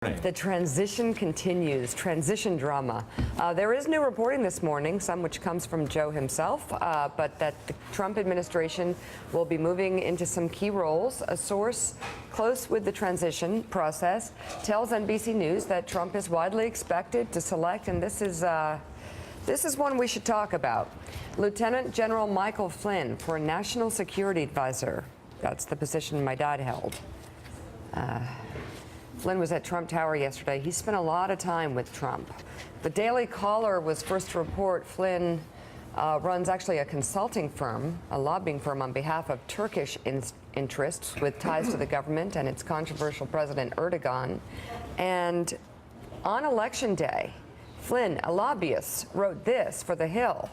The transition continues, transition drama. There is new reporting this morning, some which comes from Joe himself, but that the Trump administration will be moving into some key roles. A source close with the transition process tells NBC News that Trump is widely expected to select, and this is one we should talk about, Lieutenant General Michael Flynn for National Security Advisor. That's the position my dad held. Flynn was at Trump Tower yesterday. He spent a lot of time with Trump. The Daily Caller was first to report Flynn runs actually a consulting firm, a lobbying firm on behalf of Turkish interests with ties to the government and its controversial President Erdogan. And on election day, Flynn, a lobbyist, wrote this for The Hill: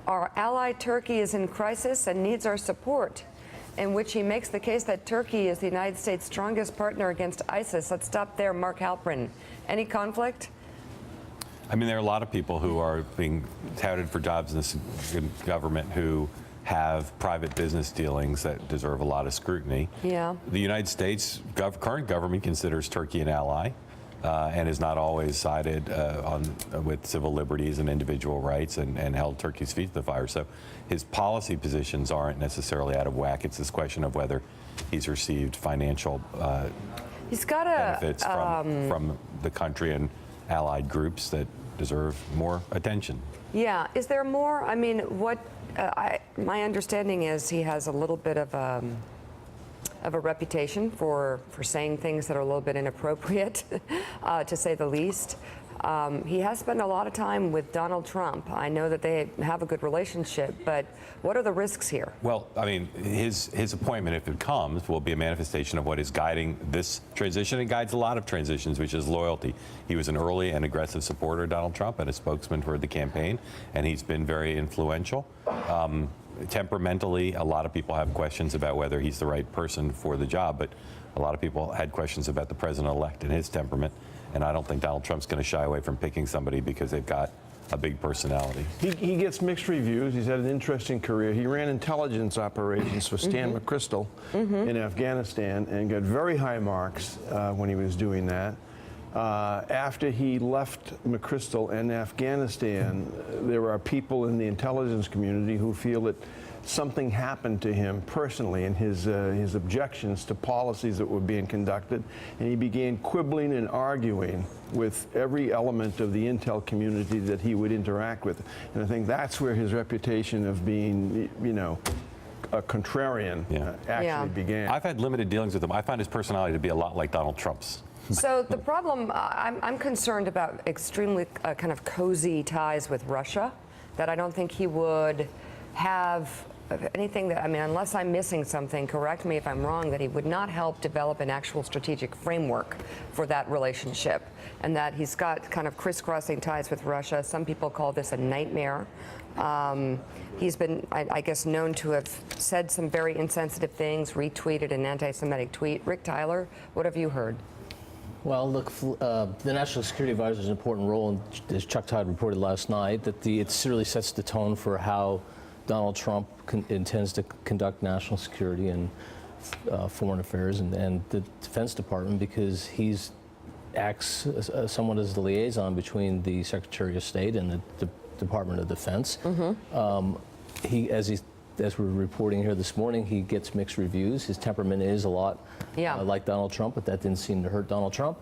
"Our ally Turkey is in crisis and needs our support," in which he makes the case that Turkey is the United States' strongest partner against ISIS. Let's stop there. Mark Halprin, any conflict? I mean, there are a lot of people who are being touted for jobs in this government who have private business dealings that deserve a lot of scrutiny. Yeah. The United States current government considers Turkey an ally and has not always sided with civil liberties and individual rights and held Turkey's feet to the fire. So his policy positions aren't necessarily out of whack. It's this question of whether he's received financial benefits from the country and allied groups that deserve more attention. Yeah. Is there more? I mean, my understanding is he has a little bit of a reputation for saying things that are a little bit inappropriate, to say the least. He has spent a lot of time with Donald Trump. I know that they have a good relationship, but what are the risks here? Well, I mean, his appointment, if it comes, will be a manifestation of what is guiding this transition. It guides a lot of transitions, which is loyalty. He was an early and aggressive supporter of Donald Trump and a spokesman for the campaign, and he's been very influential. Temperamentally, a lot of people have questions about whether he's the right person for the job, but a lot of people had questions about the president-elect and his temperament, and I don't think Donald Trump's going to shy away from picking somebody because they've got a big personality. He gets mixed reviews. He's had an interesting career. He ran intelligence operations for Stan McChrystal in Afghanistan and got very high marks when he was doing that. After he left McChrystal and Afghanistan, there are people in the intelligence community who feel that something happened to him personally in his objections to policies that were being conducted, and he began quibbling and arguing with every element of the intel community that he would interact with. And I think that's where his reputation of being, you know, a contrarian actually began. I've had limited dealings with him. I find his personality to be a lot like Donald Trump's. So the problem, I'm concerned about extremely kind of cozy ties with Russia, that I don't think he would have anything that, I mean, unless I'm missing something, correct me if I'm wrong, that he would not help develop an actual strategic framework for that relationship, and that he's got kind of crisscrossing ties with Russia. Some people call this a nightmare. He's been, I guess, known to have said some very insensitive things, retweeted an anti-Semitic tweet. Rick Tyler, what have you heard? Well, look, the National Security Advisor has an important role, and as Chuck Todd reported last night, that it really sets the tone for how Donald Trump intends to conduct national security and foreign affairs and the Defense Department, because he acts somewhat as the liaison between the Secretary of State and the Department of Defense. As we're reporting here this morning, he gets mixed reviews. His temperament is a lot like Donald Trump, but that didn't seem to hurt Donald Trump.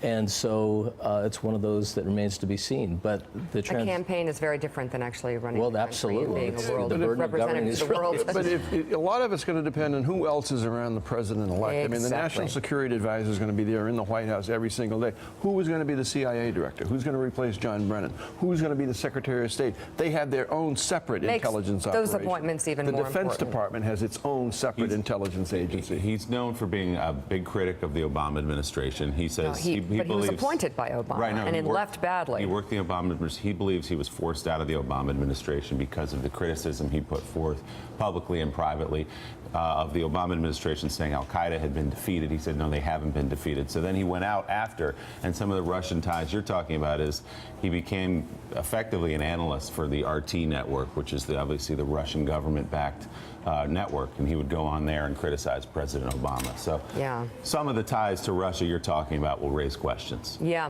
And so it's one of those that remains to be seen. But the campaign is very different than actually running. Well, absolutely. And being a world representative of the world. But a lot of it's going to depend on who else is around the president-elect. Exactly. I mean, the National Security Advisor is going to be there in the White House every single day. Who is going to be the CIA director? Who's going to replace John Brennan? Who's going to be the Secretary of State? They have their own separate intelligence operation. Those appointments even more important. The Defense Department has its own separate intelligence agency. He's known for being a big critic of the Obama administration. He says but he was appointed by Obama, and it left badly. He worked the Obama administration. He believes he was forced out of the Obama administration because of the criticism he put forth publicly and privately of the Obama administration, saying Al-Qaeda had been defeated. He said, no, they haven't been defeated. So then he went out after, and some of the Russian ties you're talking about is he became effectively an analyst for the RT network, which is obviously the Russian government-backed network, and he would go on there and criticize President Obama. So Yeah. some of the ties to Russia you're talking about will raise questions. Yeah.